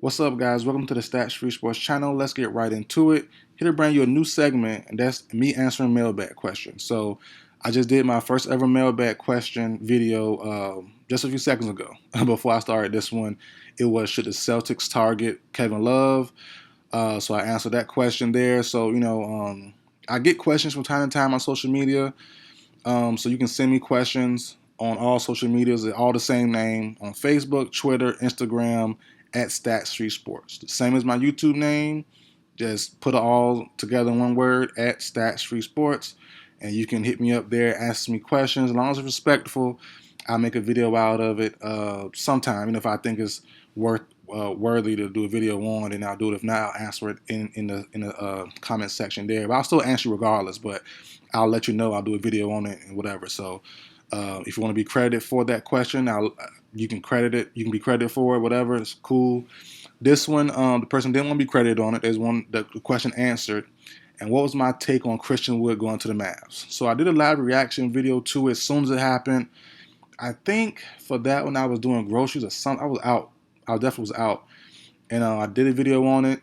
What's up, guys? Welcome to the Stats Free Sports channel. Let's get right into it. Here to bring you a new segment, and that's me answering mailbag questions. So, I just did my first ever mailbag question video just a few seconds ago. Before I started this one, it was should the Celtics target Kevin Love? So I answered that question there. So I get questions from time to time on social media. So you can send me questions on all social medias. They're all the same name on Facebook, Twitter, Instagram at Stat Street Sports. The same as my YouTube name. Just put it all together in one word at Stat Street Sports. And you can hit me up there, ask me questions. As long as it's respectful, I'll make a video out of it sometime. And if I think it's worthy to do a video on, then I'll do it. If not, I'll answer it in the comment section there. But I'll still answer you regardless. But I'll let you know. I'll do a video on it and whatever. So if you want to be credited for that question, you can credit it. You can be credited for it, whatever. It's cool. This one, the person didn't want to be credited on it. There's one the question answered. And what was my take on Christian Wood going to the Mavs? So I did a live reaction video to it as soon as it happened. I think for that when I was doing groceries or something, I was out. I definitely was out. And I did a video on it.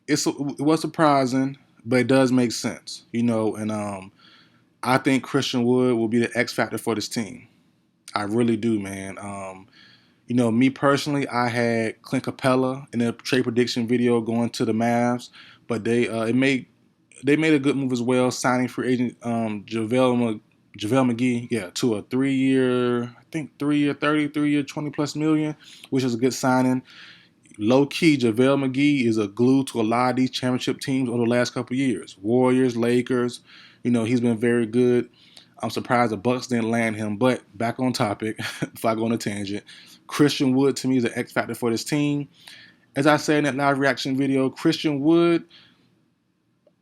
It was surprising, but it does make sense, and I think Christian Wood will be the X factor for this team. I really do, man. Me personally, I had Clint Capella in a trade prediction video going to the Mavs, but they made a good move as well, signing free agent JaVale McGee, to a 3-year, I think 3-year 30, 3-year 20 plus million, which is a good signing. Low key, JaVale McGee is a glue to a lot of these championship teams over the last couple of years. Warriors, Lakers, he's been very good. I'm surprised the Bucks didn't land him. But back on topic, if I go on a tangent, Christian Wood to me is an X factor for this team. As I said in that live reaction video, Christian Wood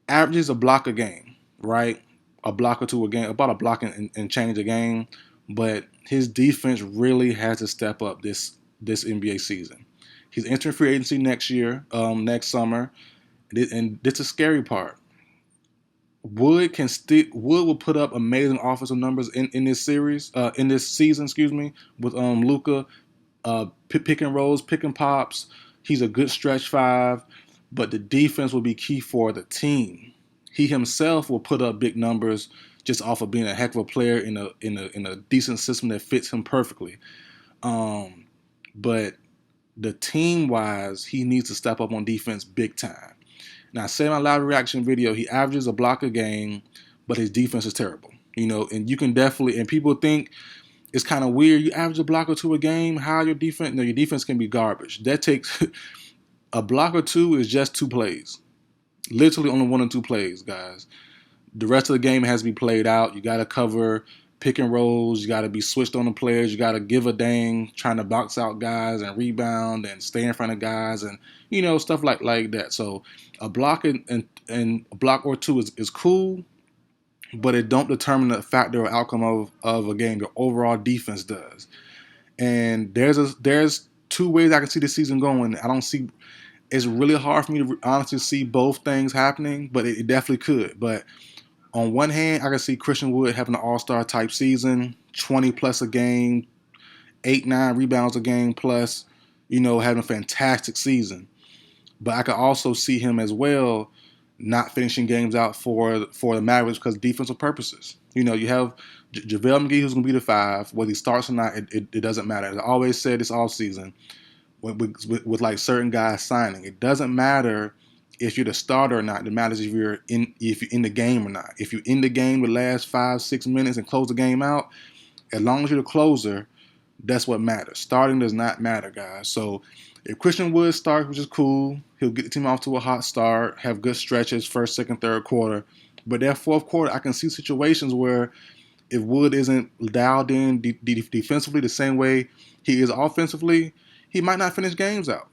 averages a block a game, right? A block or two a game, about a block and change a game. But his defense really has to step up this NBA season. He's entering free agency next year, next summer, and this is the scary part. Wood will put up amazing offensive numbers in this series, in this season, with Luka, pick and rolls, pick and pops. He's a good stretch five, but the defense will be key for the team. He himself will put up big numbers just off of being a heck of a player in a decent system that fits him perfectly. But the team-wise, he needs to step up on defense big time. Now, I said in my live reaction video, he averages a block a game, but his defense is terrible. And you can definitely, and people think it's kind of weird. You average a block or two a game, how your defense? No, your defense can be garbage. That takes, a block or two is just 2 plays. Literally only 1 or 2 plays, guys. The rest of the game has to be played out. You got to cover pick and rolls. You got to be switched on the players. You got to give a dang trying to box out guys and rebound and stay in front of guys and stuff like that. So a block and a block or two is cool, but it don't determine the factor or outcome of a game. Your overall defense does. And there's 2 ways I can see the season going. I don't see. It's really hard for me to honestly see both things happening, but it definitely could. But on one hand, I can see Christian Wood having an all-star type season, 20 plus a game, 8-9 rebounds a game plus, having a fantastic season. But I could also see him as well not finishing games out for the Mavericks because of defensive purposes. You have JaVale McGee who's going to be the 5. Whether he starts or not, it doesn't matter. As I always said this offseason, with like certain guys signing, it doesn't matter if you're the starter or not. It matters if you're in the game or not. If you're in the game the last 5-6 minutes and close the game out, as long as you're the closer, that's what matters. Starting does not matter, guys. So if Christian Wood starts, which is cool, he'll get the team off to a hot start, have good stretches, first, second, third quarter. But that fourth quarter, I can see situations where if Wood isn't dialed in defensively the same way he is offensively, he might not finish games out.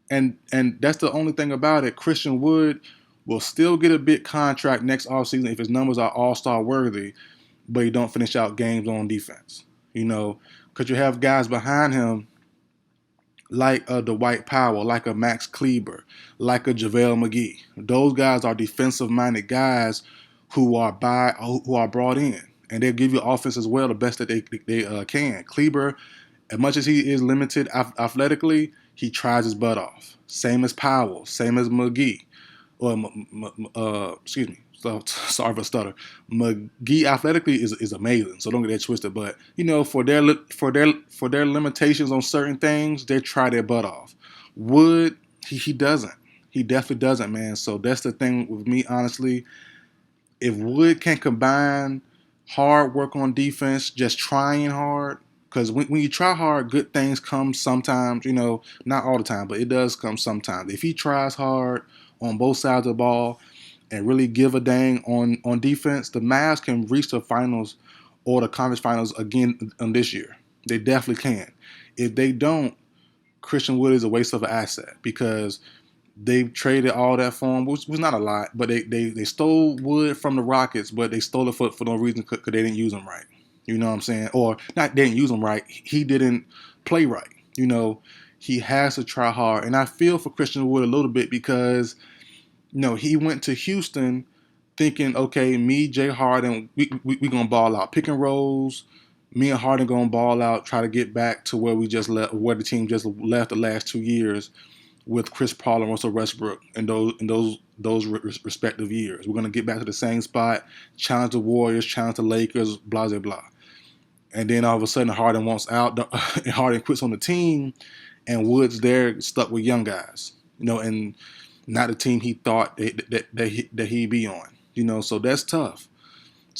And that's the only thing about it. Christian Wood will still get a big contract next offseason if his numbers are all-star worthy, but he don't finish out games on defense. Because you have guys behind him like a Dwight Powell, like a Max Kleber, like a JaVale McGee. Those guys are defensive-minded guys who are brought in, and they'll give you offense as well, the best that they can. Kleber, as much as he is limited athletically, he tries his butt off. Same as Powell, same as McGee, or excuse me, sorry for stutter. McGee athletically is amazing, so don't get that twisted. But for their limitations on certain things, they try their butt off. Wood, he doesn't. He definitely doesn't, man. So that's the thing with me, honestly. If Wood can combine hard work on defense, just trying hard, because when you try hard, good things come sometimes, not all the time, but it does come sometimes. If he tries hard on both sides of the ball and really give a dang on defense, the Mavs can reach the finals or the conference finals again on this year. They definitely can. If they don't, Christian Wood is a waste of an asset because they traded all that for him, which was not a lot, but they stole Wood from the Rockets, but they stole it for no reason because they didn't use him right. You know what I'm saying? Or not, they didn't use him right. He didn't play right. He has to try hard. And I feel for Christian Wood a little bit because, he went to Houston thinking, okay, me, Jay Harden, we going to ball out. Pick and rolls. Me and Harden going to ball out, try to get back to where we just left, where the team just left the last 2 years with Chris Paul and Russell Westbrook in those respective years. We're going to get back to the same spot, challenge the Warriors, challenge the Lakers, blah, blah, blah. And then all of a sudden Harden wants out, and Harden quits on the team, and Wood's there stuck with young guys, and not the team he thought that he'd be on. So that's tough.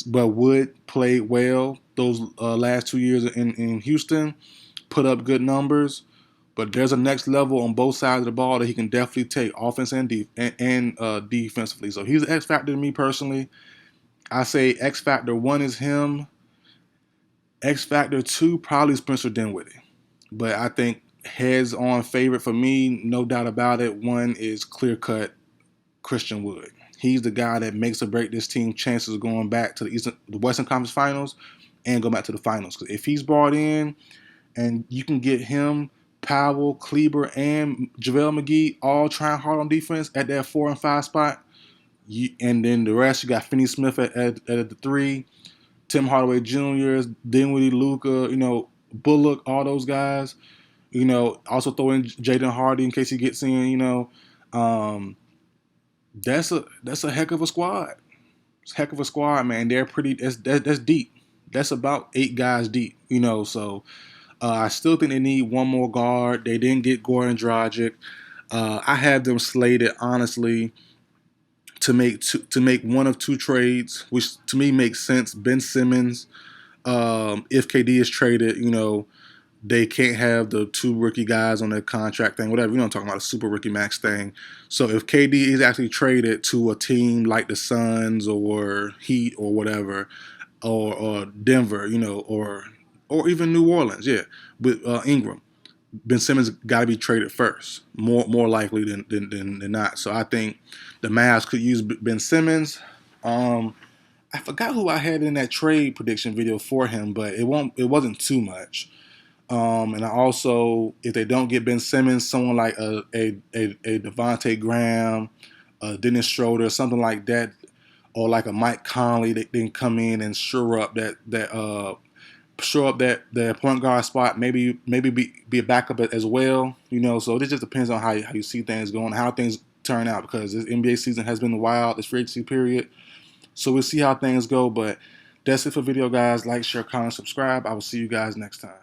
But Wood played well those last 2 years in Houston, put up good numbers. But there's a next level on both sides of the ball that he can definitely take, offense and defensively. So he's an X factor to me personally. I say X factor 1 is him. X factor 2 probably Spencer Dinwiddie. But I think heads on favorite for me, no doubt about it. 1 is clear cut Christian Wood. He's the guy that makes or break this team chances of going back to the Western Conference Finals and go back to the finals. Because if he's brought in and you can get him, Powell, Kleber, and JaVale McGee all trying hard on defense at that 4 and 5 spot. And then the rest, you got Finney Smith at the 3, Tim Hardaway Jr., Dinwiddie, Luka, Bullock, all those guys. Also throw in Jaden Hardy in case he gets in. That's a heck of a squad. It's a heck of a squad, man. They're pretty. That's deep. That's about 8 guys deep. So. I still think they need one more guard. They didn't get Goran Dragic. I have them slated, honestly, to make one of 2 trades, which to me makes sense. Ben Simmons, if KD is traded, they can't have the 2 rookie guys on their contract thing, whatever. I'm talking about a super rookie max thing. So if KD is actually traded to a team like the Suns or Heat or whatever, or Denver, or even New Orleans, with Ingram. Ben Simmons got to be traded first, more likely than not. So I think the Mavs could use Ben Simmons. I forgot who I had in that trade prediction video for him, but it wasn't too much. And I also, if they don't get Ben Simmons, someone like a Devontae Graham, Dennis Schroeder, something like that, or like a Mike Conley, they can come in and shore up that point guard spot, maybe be a backup as well. So it just depends on how you see things going, how things turn out, because this NBA season has been wild, this free agency period. So we'll see how things go. But that's it for the video, guys. Like, share, comment, subscribe. I will see you guys next time.